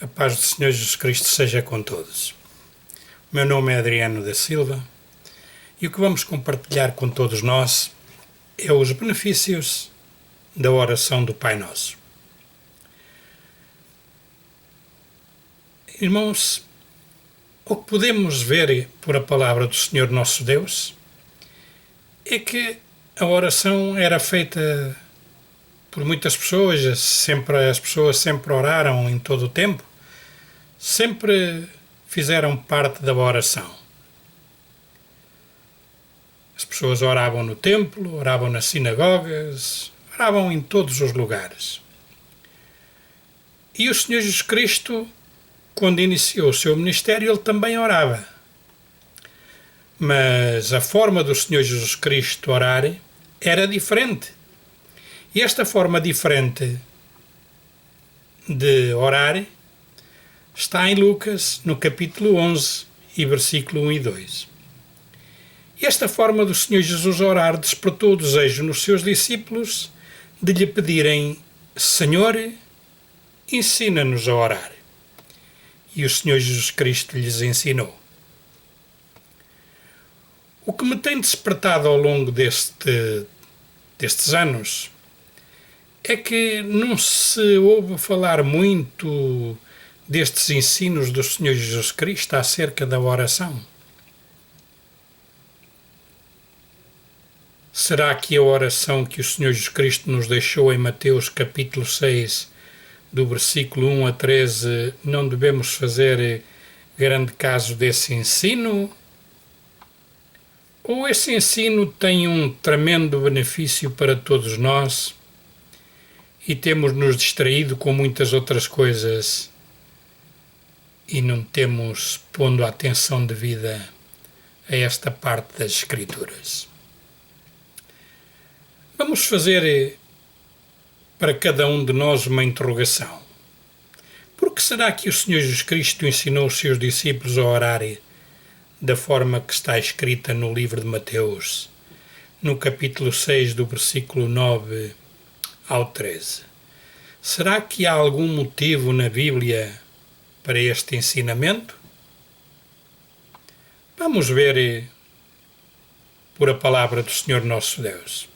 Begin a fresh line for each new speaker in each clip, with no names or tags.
A paz do Senhor Jesus Cristo seja com todos. O meu nome é Adriano da Silva e o que vamos compartilhar com todos nós é os benefícios da oração do Pai Nosso. Irmãos, o que podemos ver por a palavra do Senhor nosso Deus é que a oração era feita por muitas pessoas, as pessoas sempre oraram em todo o tempo, sempre fizeram parte da oração. As pessoas oravam no templo, oravam nas sinagogas, oravam em todos os lugares. E o Senhor Jesus Cristo, quando iniciou o seu ministério, ele também orava. Mas a forma do Senhor Jesus Cristo orar era diferente. E esta forma diferente de orar está em Lucas, no capítulo 11, e versículo 1 e 2. E esta forma do Senhor Jesus orar despertou o desejo nos seus discípulos de lhe pedirem: Senhor, ensina-nos a orar. E o Senhor Jesus Cristo lhes ensinou. O que me tem despertado ao longo destes anos é que não se ouve falar muito destes ensinos do Senhor Jesus Cristo acerca da oração. Será que a oração que o Senhor Jesus Cristo nos deixou em Mateus capítulo 6, do versículo 1 a 13, não devemos fazer grande caso desse ensino? Ou esse ensino tem um tremendo benefício para todos nós e temos nos distraído com muitas outras coisas e não temos pondo a atenção devida a esta parte das Escrituras? Vamos fazer para cada um de nós uma interrogação. Por que será que o Senhor Jesus Cristo ensinou os seus discípulos a orar da forma que está escrita no livro de Mateus, no capítulo 6, do versículo 9 ao 13? Será que há algum motivo na Bíblia para este ensinamento? Vamos ver por a palavra do Senhor nosso Deus.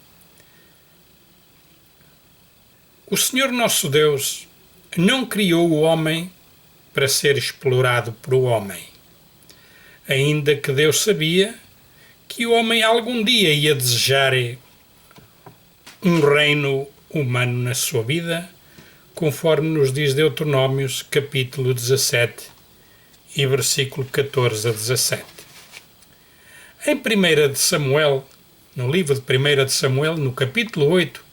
O Senhor nosso Deus não criou o homem para ser explorado por o homem, ainda que Deus sabia que o homem algum dia ia desejar um reino humano na sua vida, conforme nos diz Deuteronômios, capítulo 17 e versículo 14 a 17. Em 1 de Samuel, no livro de 1 de Samuel, no capítulo 8,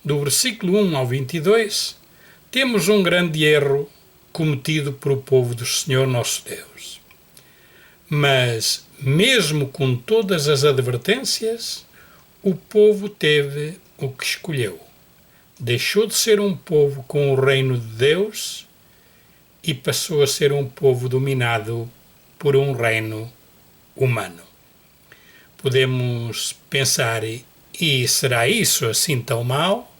do versículo 1 ao 22, temos um grande erro cometido por o povo do Senhor nosso Deus. Mas, mesmo com todas as advertências, o povo teve o que escolheu. Deixou de ser um povo com o reino de Deus e passou a ser um povo dominado por um reino humano. Podemos pensar, e será isso assim tão mau?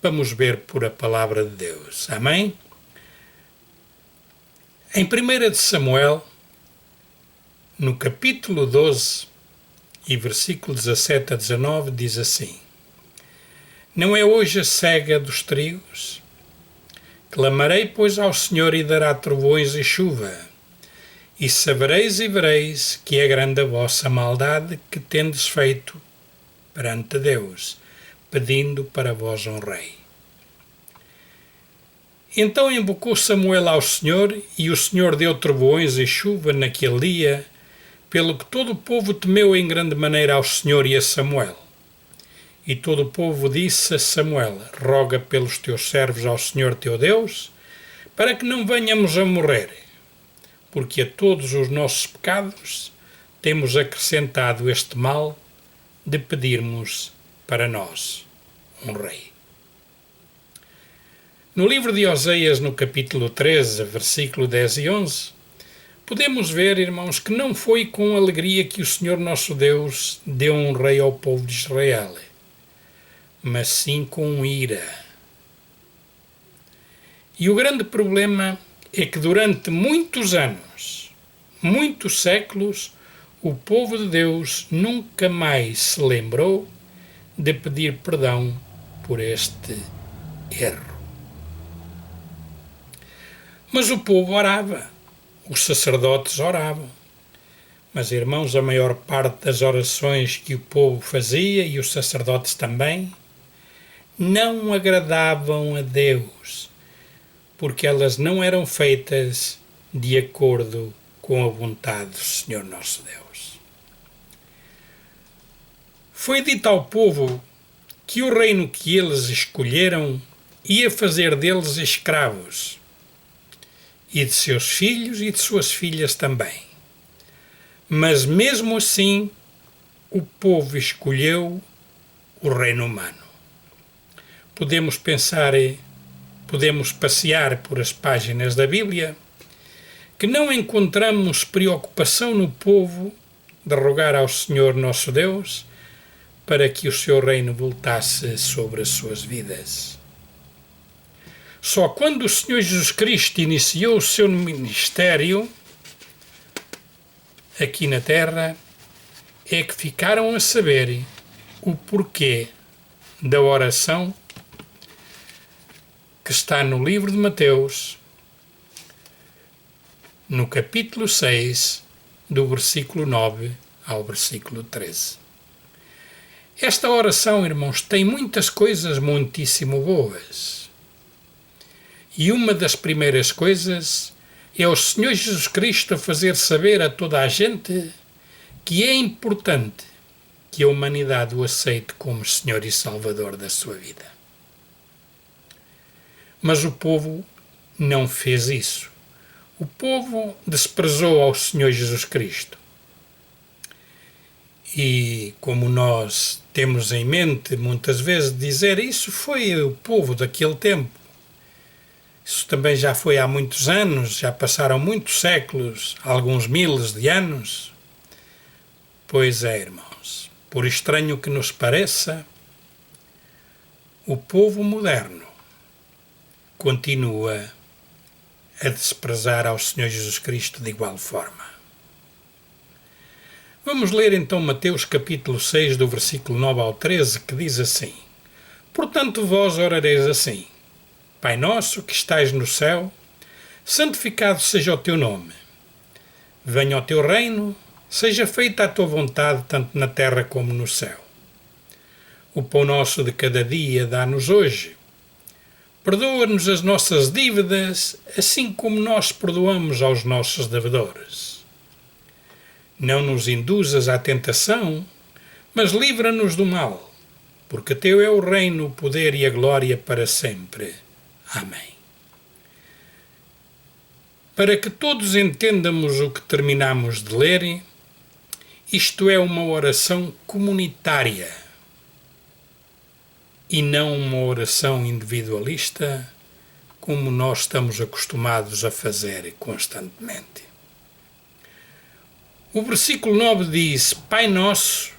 Vamos ver por a palavra de Deus. Amém? Em 1 de Samuel, no capítulo 12 e versículo 17 a 19, diz assim: Não é hoje a cega dos trigos? Clamarei, pois, ao Senhor e dará trovões e chuva. E sabereis e vereis que é grande a vossa maldade que tendes feito perante Deus, pedindo para vós um rei. Então invocou Samuel ao Senhor, e o Senhor deu trovões e chuva naquele dia, pelo que todo o povo temeu em grande maneira ao Senhor e a Samuel. E todo o povo disse a Samuel: Roga pelos teus servos ao Senhor teu Deus, para que não venhamos a morrer, porque a todos os nossos pecados temos acrescentado este mal de pedirmos para nós um rei. No livro de Oseias, no capítulo 13, versículo 10 e 11, podemos ver, irmãos, que não foi com alegria que o Senhor nosso Deus deu um rei ao povo de Israel, mas sim com ira. E o grande problema é que durante muitos anos, muitos séculos, o povo de Deus nunca mais se lembrou de pedir perdão por este erro. Mas o povo orava, os sacerdotes oravam. Mas, irmãos, a maior parte das orações que o povo fazia, e os sacerdotes também, não agradavam a Deus, porque elas não eram feitas de acordo com a vontade do Senhor nosso Deus. Foi dito ao povo que o reino que eles escolheram ia fazer deles escravos, e de seus filhos e de suas filhas também. Mas mesmo assim, o povo escolheu o reino humano. Podemos passear por as páginas da Bíblia, que não encontramos preocupação no povo de rogar ao Senhor nosso Deus para que o seu reino voltasse sobre as suas vidas. Só quando o Senhor Jesus Cristo iniciou o seu ministério aqui na terra é que ficaram a saber o porquê da oração que está no livro de Mateus, no capítulo 6, do versículo 9 ao versículo 13. Esta oração, irmãos, tem muitas coisas muitíssimo boas. E uma das primeiras coisas é o Senhor Jesus Cristo a fazer saber a toda a gente que é importante que a humanidade o aceite como Senhor e Salvador da sua vida. Mas o povo não fez isso. O povo desprezou ao Senhor Jesus Cristo. E como nós temos em mente muitas vezes dizer, isso foi o povo daquele tempo. Isso também já foi há muitos anos, já passaram muitos séculos, alguns miles de anos. Pois é, irmãos, por estranho que nos pareça, o povo moderno continua a desprezar ao Senhor Jesus Cristo de igual forma. Vamos ler então Mateus capítulo 6, do versículo 9 ao 13, que diz assim: Portanto vós orareis assim: Pai nosso que estais no céu, santificado seja o teu nome. Venha o teu reino, seja feita a tua vontade, tanto na terra como no céu. O pão nosso de cada dia dá-nos hoje. Perdoa-nos as nossas dívidas, assim como nós perdoamos aos nossos devedores. Não nos induzas à tentação, mas livra-nos do mal, porque teu é o reino, o poder e a glória para sempre. Amém. Para que todos entendamos o que terminamos de ler, isto é uma oração comunitária e não uma oração individualista, como nós estamos acostumados a fazer constantemente. O versículo 9 diz: Pai Nosso,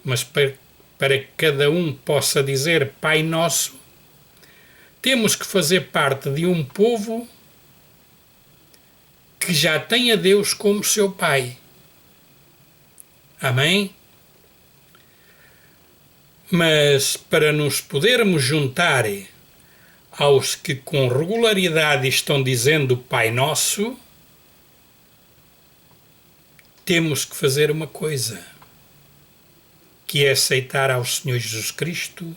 mas para que cada um possa dizer Pai Nosso, temos que fazer parte de um povo que já tem a Deus como seu Pai. Amém? Mas para nos podermos juntar aos que com regularidade estão dizendo Pai Nosso, temos que fazer uma coisa, que é aceitar ao Senhor Jesus Cristo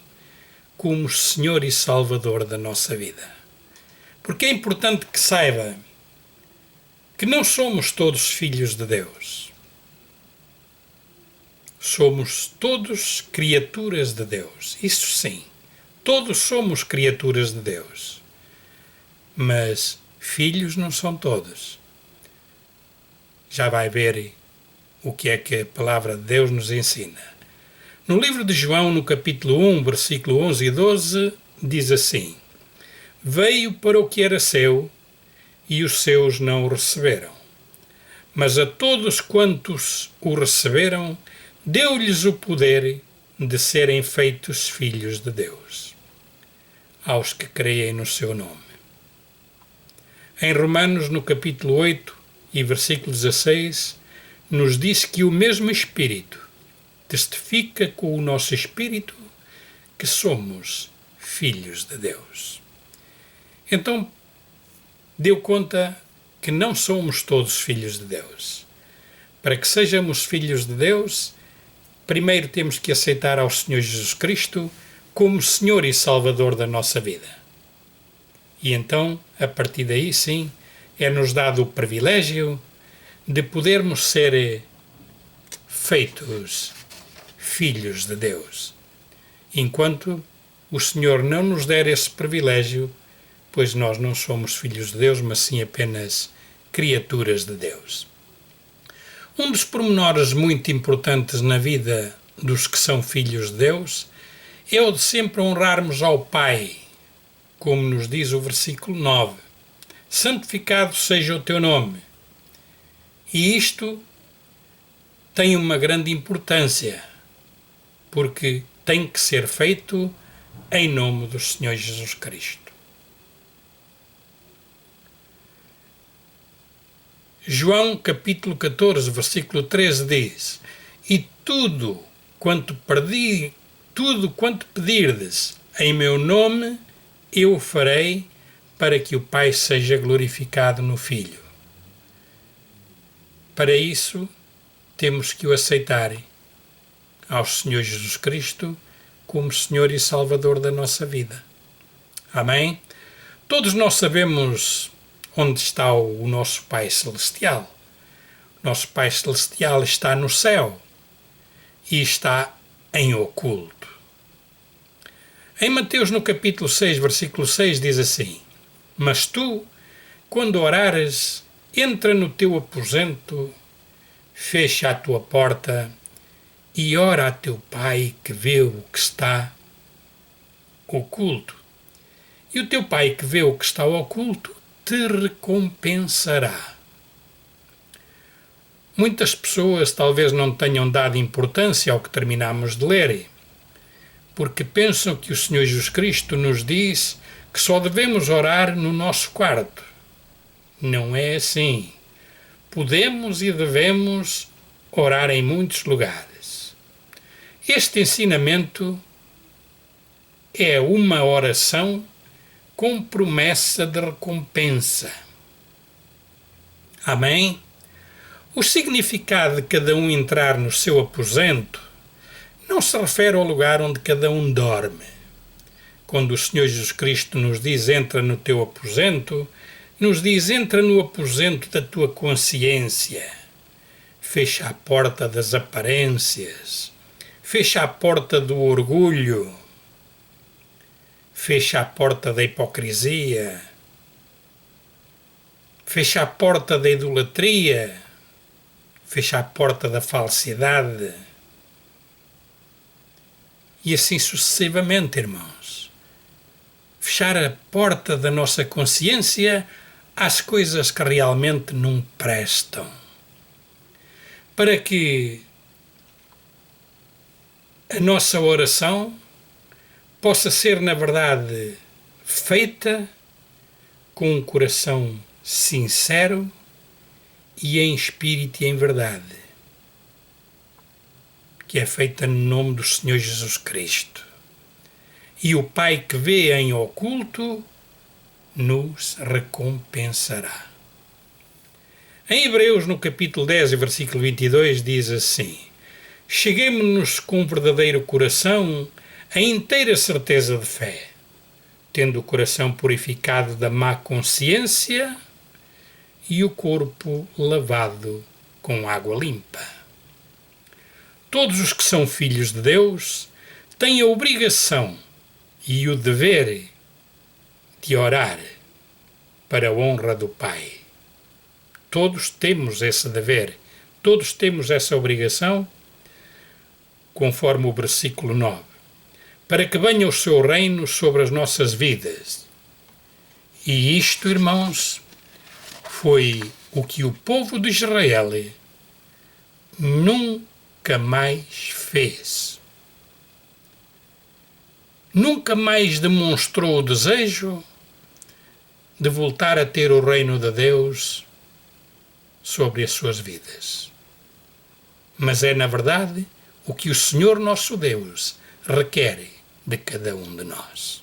como Senhor e Salvador da nossa vida. Porque é importante que saiba que não somos todos filhos de Deus. Somos todos criaturas de Deus. Isso sim, todos somos criaturas de Deus. Mas filhos não são todos. Já vai ver o que é que a palavra de Deus nos ensina. No livro de João, no capítulo 1, versículo 11 e 12, diz assim: Veio para o que era seu, e os seus não o receberam. Mas a todos quantos o receberam, deu-lhes o poder de serem feitos filhos de Deus, aos que creem no seu nome. Em Romanos, no capítulo 8 e versículo 16, nos diz que o mesmo Espírito testifica com o nosso Espírito que somos filhos de Deus. Então, deu conta que não somos todos filhos de Deus. Para que sejamos filhos de Deus, primeiro temos que aceitar ao Senhor Jesus Cristo como Senhor e Salvador da nossa vida. E então, a partir daí, sim, é-nos dado o privilégio de podermos ser feitos filhos de Deus. Enquanto o Senhor não nos der esse privilégio, pois nós não somos filhos de Deus, mas sim apenas criaturas de Deus. Um dos pormenores muito importantes na vida dos que são filhos de Deus é o de sempre honrarmos ao Pai, como nos diz o versículo 9. Santificado seja o teu nome. E isto tem uma grande importância, porque tem que ser feito em nome do Senhor Jesus Cristo. João capítulo 14, versículo 13 diz: E tudo quanto pedirdes em meu nome, eu o farei, para que o Pai seja glorificado no Filho. Para isso, temos que o aceitar ao Senhor Jesus Cristo como Senhor e Salvador da nossa vida. Amém? Todos nós sabemos onde está o nosso Pai Celestial. Nosso Pai Celestial está no céu e está em oculto. Em Mateus, no capítulo 6, versículo 6, diz assim: Mas tu, quando orares, entra no teu aposento, fecha a tua porta e ora a teu Pai que vê o que está oculto. E o teu Pai que vê o que está oculto te recompensará. Muitas pessoas talvez não tenham dado importância ao que terminamos de ler, porque pensam que o Senhor Jesus Cristo nos diz que só devemos orar no nosso quarto. Não é assim. Podemos e devemos orar em muitos lugares. Este ensinamento é uma oração com promessa de recompensa. Amém? O significado de cada um entrar no seu aposento não se refere ao lugar onde cada um dorme. Quando o Senhor Jesus Cristo nos diz entra no teu aposento, nos diz entra no aposento da tua consciência. Fecha a porta das aparências. Fecha a porta do orgulho. Fecha a porta da hipocrisia. Fecha a porta da idolatria. Fecha a porta da falsidade. E assim sucessivamente, irmãos. Fechar a porta da nossa consciência às coisas que realmente não prestam. Para que a nossa oração possa ser, na verdade, feita com um coração sincero e em espírito e em verdade, que é feita no nome do Senhor Jesus Cristo. E o Pai que vê em oculto nos recompensará. Em Hebreus, no capítulo 10, versículo 22, diz assim: Cheguemo-nos com verdadeiro coração a inteira certeza de fé, tendo o coração purificado da má consciência e o corpo lavado com água limpa. Todos os que são filhos de Deus têm a obrigação e o dever de orar para a honra do Pai. Todos temos esse dever, todos temos essa obrigação, conforme o versículo 9, para que venha o seu reino sobre as nossas vidas. E isto, irmãos, foi o que o povo de Israel nunca mais fez. Nunca mais demonstrou o desejo de voltar a ter o reino de Deus sobre as suas vidas. Mas é, na verdade, o que o Senhor nosso Deus requer de cada um de nós.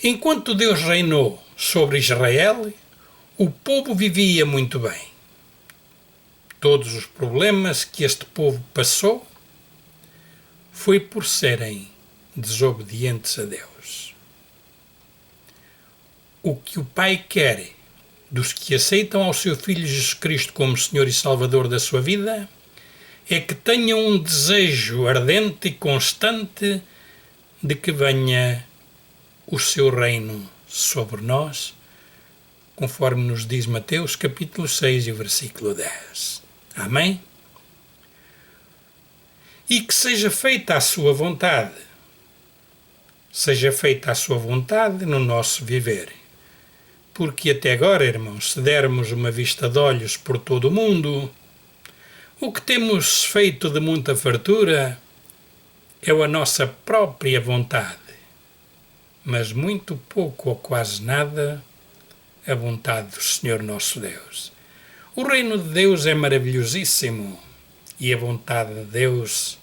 Enquanto Deus reinou sobre Israel, o povo vivia muito bem. Todos os problemas que este povo passou foi por serem desobedientes a Deus. O que o Pai quer dos que aceitam ao seu Filho Jesus Cristo como Senhor e Salvador da sua vida é que tenham um desejo ardente e constante de que venha o seu reino sobre nós, conforme nos diz Mateus capítulo 6 e versículo 10. Amém? E que seja feita a sua vontade. Seja feita a sua vontade no nosso viver. Porque até agora, irmãos, se dermos uma vista de olhos por todo o mundo, o que temos feito de muita fartura é a nossa própria vontade, mas muito pouco ou quase nada a vontade do Senhor nosso Deus. O reino de Deus é maravilhosíssimo e a vontade de Deus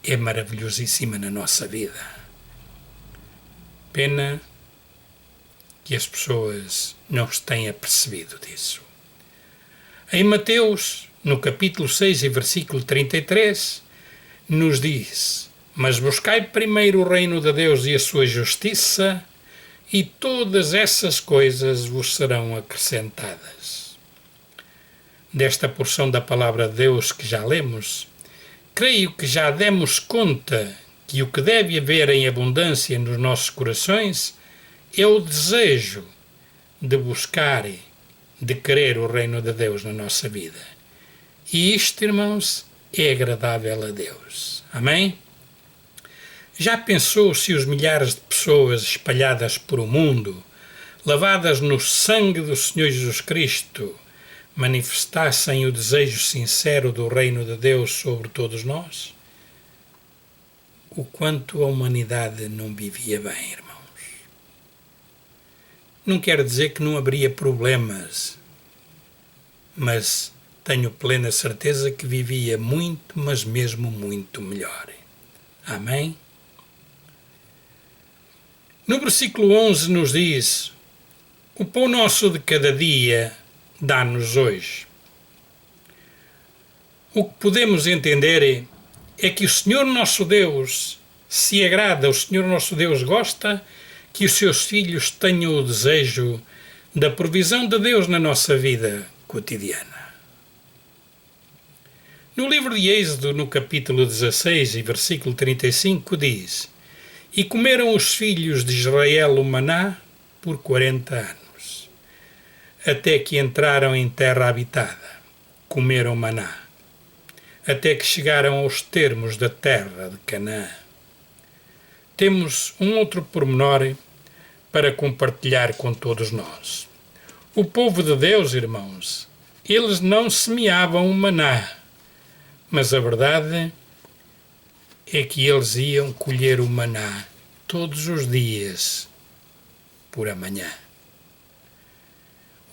é maravilhosíssima na nossa vida. Pena que as pessoas não se tenham apercebido disso. Em Mateus, no capítulo 6 e versículo 33, nos diz: mas buscai primeiro o reino de Deus e a sua justiça, e todas essas coisas vos serão acrescentadas. Desta porção da palavra de Deus que já lemos, creio que já demos conta que o que deve haver em abundância nos nossos corações é o desejo de buscar, de querer o reino de Deus na nossa vida. E isto, irmãos, é agradável a Deus. Amém? Já pensou se os milhares de pessoas espalhadas por o mundo, lavadas no sangue do Senhor Jesus Cristo, manifestassem o desejo sincero do reino de Deus sobre todos nós? O quanto a humanidade não vivia bem, irmãos. Não quero dizer que não haveria problemas, mas tenho plena certeza que vivia muito, mas mesmo muito melhor. Amém? No versículo 11 nos diz: o pão nosso de cada dia dá-nos hoje. O que podemos entender é que o Senhor nosso Deus se agrada, o Senhor nosso Deus gosta que os seus filhos tenham o desejo da provisão de Deus na nossa vida cotidiana. No livro de Êxodo, no capítulo 16 e versículo 35, diz: e comeram os filhos de Israel o maná por 40 anos, até que entraram em terra habitada. Comeram maná, até que chegaram aos termos da terra de Canaã. Temos um outro pormenor para compartilhar com todos nós. O povo de Deus, irmãos, eles não semeavam o maná, mas a verdade é que eles iam colher o maná todos os dias por amanhã.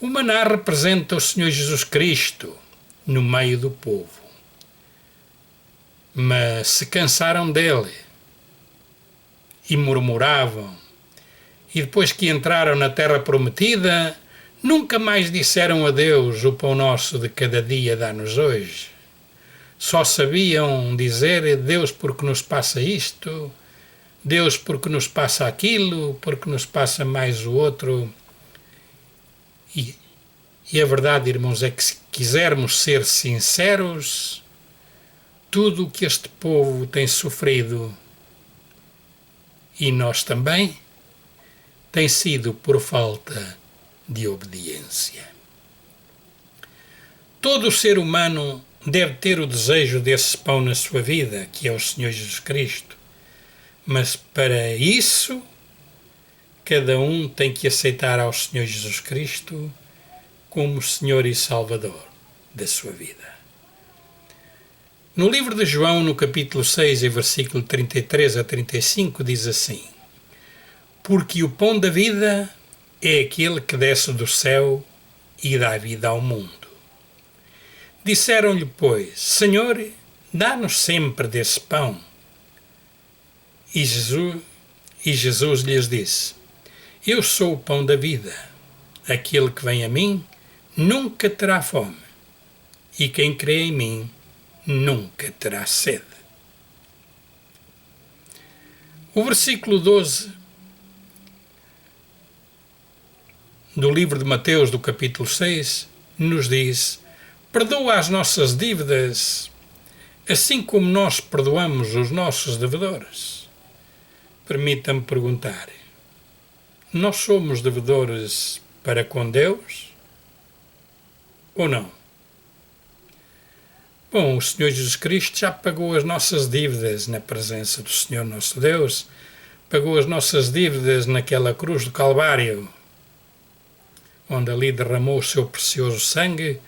O maná representa o Senhor Jesus Cristo no meio do povo. Mas se cansaram dele e murmuravam, e depois que entraram na terra prometida, nunca mais disseram a Deus: o pão nosso de cada dia dá-nos hoje. Só sabiam dizer: Deus, porque nos passa isto, Deus, porque nos passa aquilo, porque nos passa mais o outro. E a verdade, irmãos, é que se quisermos ser sinceros, tudo o que este povo tem sofrido, e nós também, tem sido por falta de obediência. Todo ser humano deve ter o desejo desse pão na sua vida, que é o Senhor Jesus Cristo. Mas para isso, cada um tem que aceitar ao Senhor Jesus Cristo como Senhor e Salvador da sua vida. No livro de João, no capítulo 6, e versículo 33 a 35, diz assim: porque o pão da vida é aquele que desce do céu e dá vida ao mundo. Disseram-lhe, pois, Senhor, dá-nos sempre desse pão. E Jesus lhes disse, eu sou o pão da vida. Aquele que vem a mim nunca terá fome, e quem crê em mim nunca terá sede. O versículo 12 do livro de Mateus, do capítulo 6, nos diz, perdoa as nossas dívidas, assim como nós perdoamos os nossos devedores. Permita-me perguntar, nós somos devedores para com Deus ou não? Bom, o Senhor Jesus Cristo já pagou as nossas dívidas na presença do Senhor nosso Deus, pagou as nossas dívidas naquela cruz do Calvário, onde ali derramou o seu precioso sangue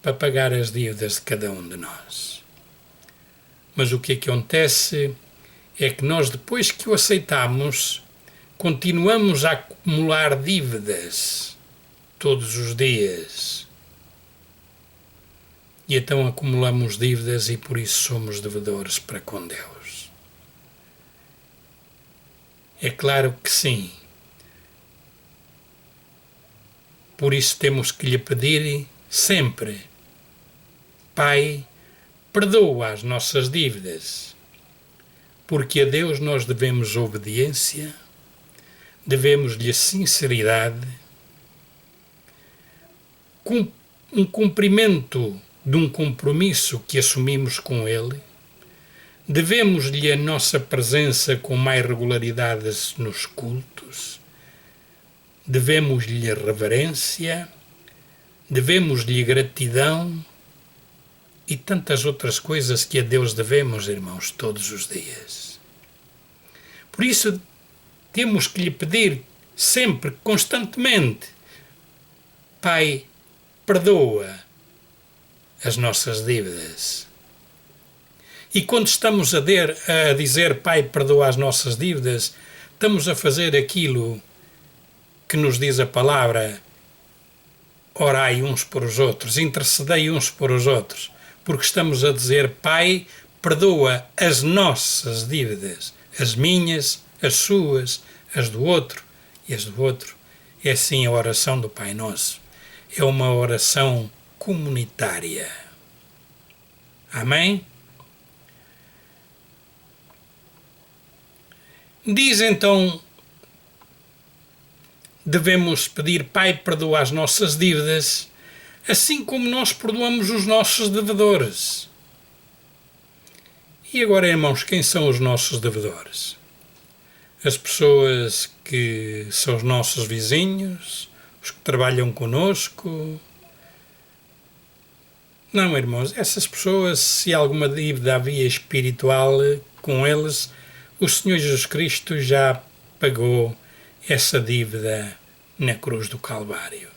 para pagar as dívidas de cada um de nós. Mas o que acontece é que nós, depois que o aceitamos, continuamos a acumular dívidas todos os dias. E então acumulamos dívidas e por isso somos devedores para com Deus. É claro que sim. Por isso temos que lhe pedir sempre, Pai, perdoa as nossas dívidas, porque a Deus nós devemos obediência, devemos-lhe sinceridade, um cumprimento de um compromisso que assumimos com Ele, devemos-lhe a nossa presença com mais regularidade nos cultos, devemos-lhe reverência, devemos-lhe gratidão e tantas outras coisas que a Deus devemos, irmãos, todos os dias. Por isso, temos que lhe pedir sempre, constantemente, Pai, perdoa as nossas dívidas. E quando estamos a dizer, Pai, perdoa as nossas dívidas, estamos a fazer aquilo que nos diz a palavra, orai uns por os outros, intercedei uns por os outros, porque estamos a dizer, Pai, perdoa as nossas dívidas, as minhas, as suas, as do outro e as do outro. É assim a oração do Pai Nosso. É uma oração comunitária. Amém? Diz então, devemos pedir, Pai, perdoa as nossas dívidas, assim como nós perdoamos os nossos devedores. E agora, irmãos, quem são os nossos devedores? As pessoas que são os nossos vizinhos, os que trabalham conosco. Não, irmãos, essas pessoas, se alguma dívida havia espiritual com eles, o Senhor Jesus Cristo já pagou essa dívida na cruz do Calvário.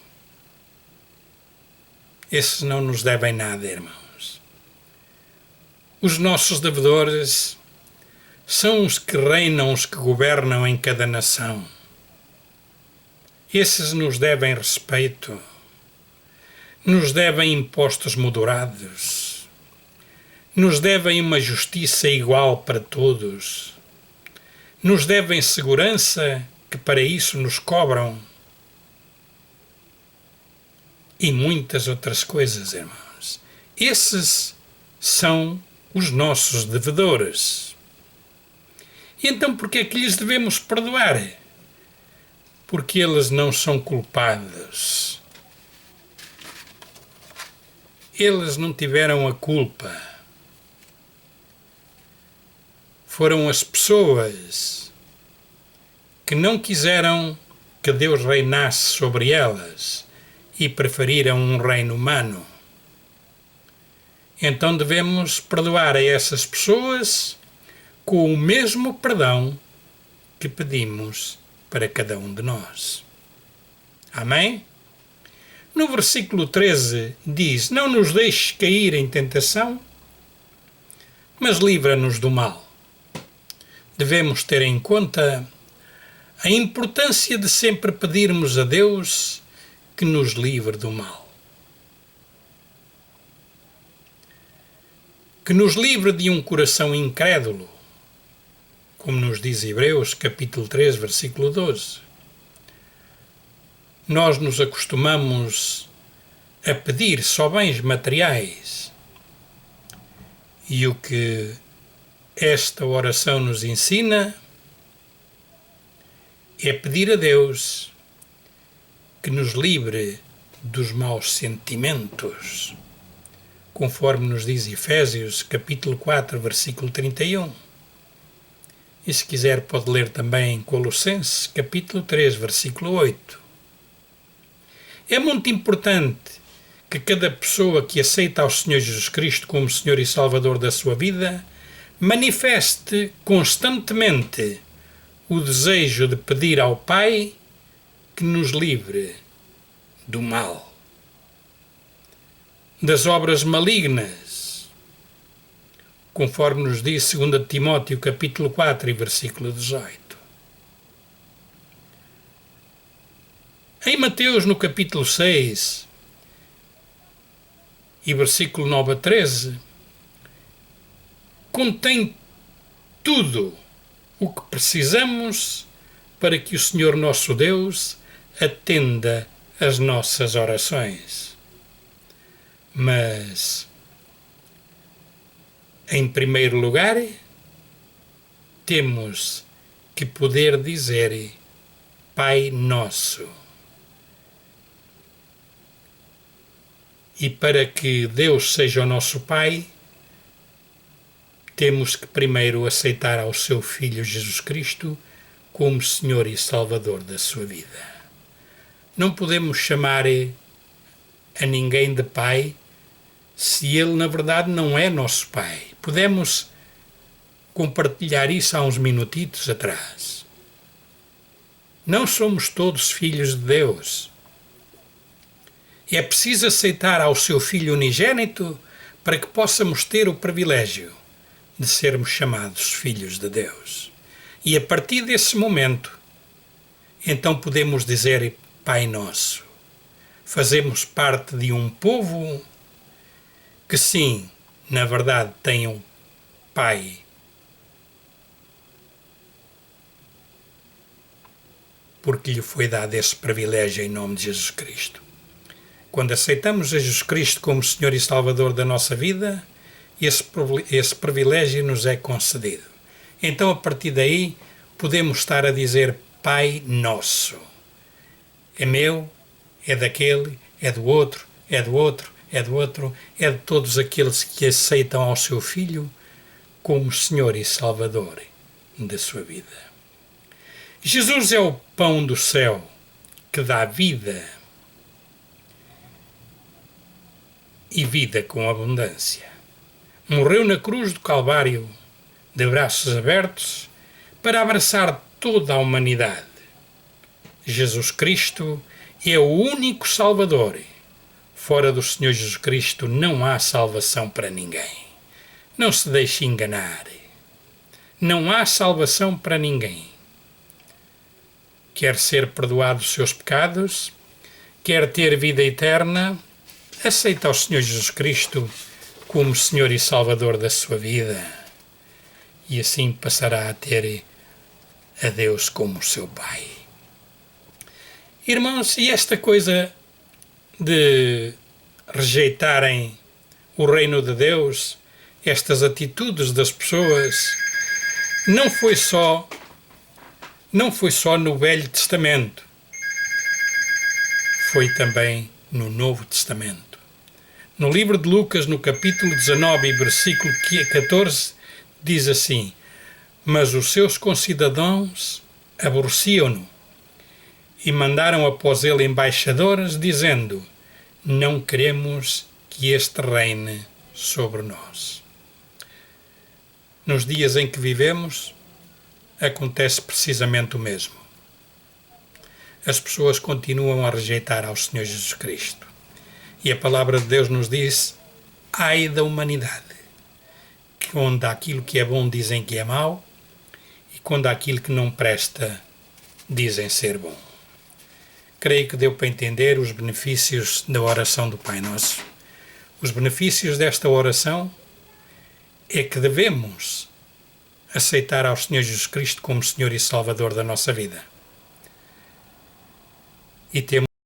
Esses não nos devem nada, irmãos. Os nossos devedores são os que reinam, os que governam em cada nação. Esses nos devem respeito, nos devem impostos moderados, nos devem uma justiça igual para todos, nos devem segurança, que para isso nos cobram, e muitas outras coisas, irmãos. Esses são os nossos devedores. E então por que é que lhes devemos perdoar? Porque eles não são culpados. Eles não tiveram a culpa. Foram as pessoas que não quiseram que Deus reinasse sobre elas e preferiram um reino humano. Então devemos perdoar a essas pessoas com o mesmo perdão que pedimos para cada um de nós. Amém? No versículo 13 diz, não nos deixes cair em tentação, mas livra-nos do mal. Devemos ter em conta a importância de sempre pedirmos a Deus que nos livre do mal. Que nos livre de um coração incrédulo, como nos diz Hebreus, capítulo 3, versículo 12. Nós nos acostumamos a pedir só bens materiais. E o que esta oração nos ensina é pedir a Deus que nos livre dos maus sentimentos, conforme nos diz Efésios, capítulo 4, versículo 31. E se quiser pode ler também Colossenses, capítulo 3, versículo 8. É muito importante que cada pessoa que aceita ao Senhor Jesus Cristo como Senhor e Salvador da sua vida manifeste constantemente o desejo de pedir ao Pai que nos livre do mal, das obras malignas, conforme nos diz 2 Timóteo capítulo 4 e versículo 18. Em Mateus, no capítulo 6 e versículo 9 a 13, contém tudo o que precisamos para que o Senhor nosso Deus atenda às nossas orações. Mas, em primeiro lugar, temos que poder dizer Pai Nosso. E para que Deus seja o nosso Pai, temos que primeiro aceitar ao seu Filho Jesus Cristo como Senhor e Salvador da sua vida. Não podemos chamar a ninguém de Pai se Ele, na verdade, não é nosso Pai. Podemos compartilhar isso há uns minutitos atrás. Não somos todos filhos de Deus. É preciso aceitar ao seu Filho unigênito para que possamos ter o privilégio de sermos chamados filhos de Deus. E a partir desse momento, então podemos dizer Pai Nosso. Fazemos parte de um povo que sim, na verdade, tem um Pai. Porque lhe foi dado esse privilégio em nome de Jesus Cristo. Quando aceitamos a Jesus Cristo como Senhor e Salvador da nossa vida, esse privilégio nos é concedido. Então, a partir daí, podemos estar a dizer Pai Nosso. É meu, é daquele, é do outro, é do outro, é do outro, é de todos aqueles que aceitam ao seu Filho como Senhor e Salvador da sua vida. Jesus é o pão do céu que dá vida e vida com abundância. Morreu na cruz do Calvário, de braços abertos, para abraçar toda a humanidade. Jesus Cristo é o único Salvador. Fora do Senhor Jesus Cristo não há salvação para ninguém. Não se deixe enganar. Não há salvação para ninguém. Quer ser perdoado dos seus pecados, quer ter vida eterna, aceita ao Senhor Jesus Cristo como Senhor e Salvador da sua vida, e assim passará a ter a Deus como seu Pai. Irmãos, e esta coisa de rejeitarem o reino de Deus, estas atitudes das pessoas, não foi só no Velho Testamento, foi também no Novo Testamento. No livro de Lucas, no capítulo 19, versículo 14, diz assim: mas os seus concidadãos aborreciam-no e mandaram após ele embaixadores, dizendo: não queremos que este reine sobre nós. Nos dias em que vivemos, acontece precisamente o mesmo. As pessoas continuam a rejeitar ao Senhor Jesus Cristo. E a palavra de Deus nos diz: ai da humanidade, que quando aquilo que é bom dizem que é mau, e quando aquilo que não presta dizem ser bom. Creio que deu para entender os benefícios da oração do Pai Nosso. Os benefícios desta oração é que devemos aceitar ao Senhor Jesus Cristo como Senhor e Salvador da nossa vida. E temos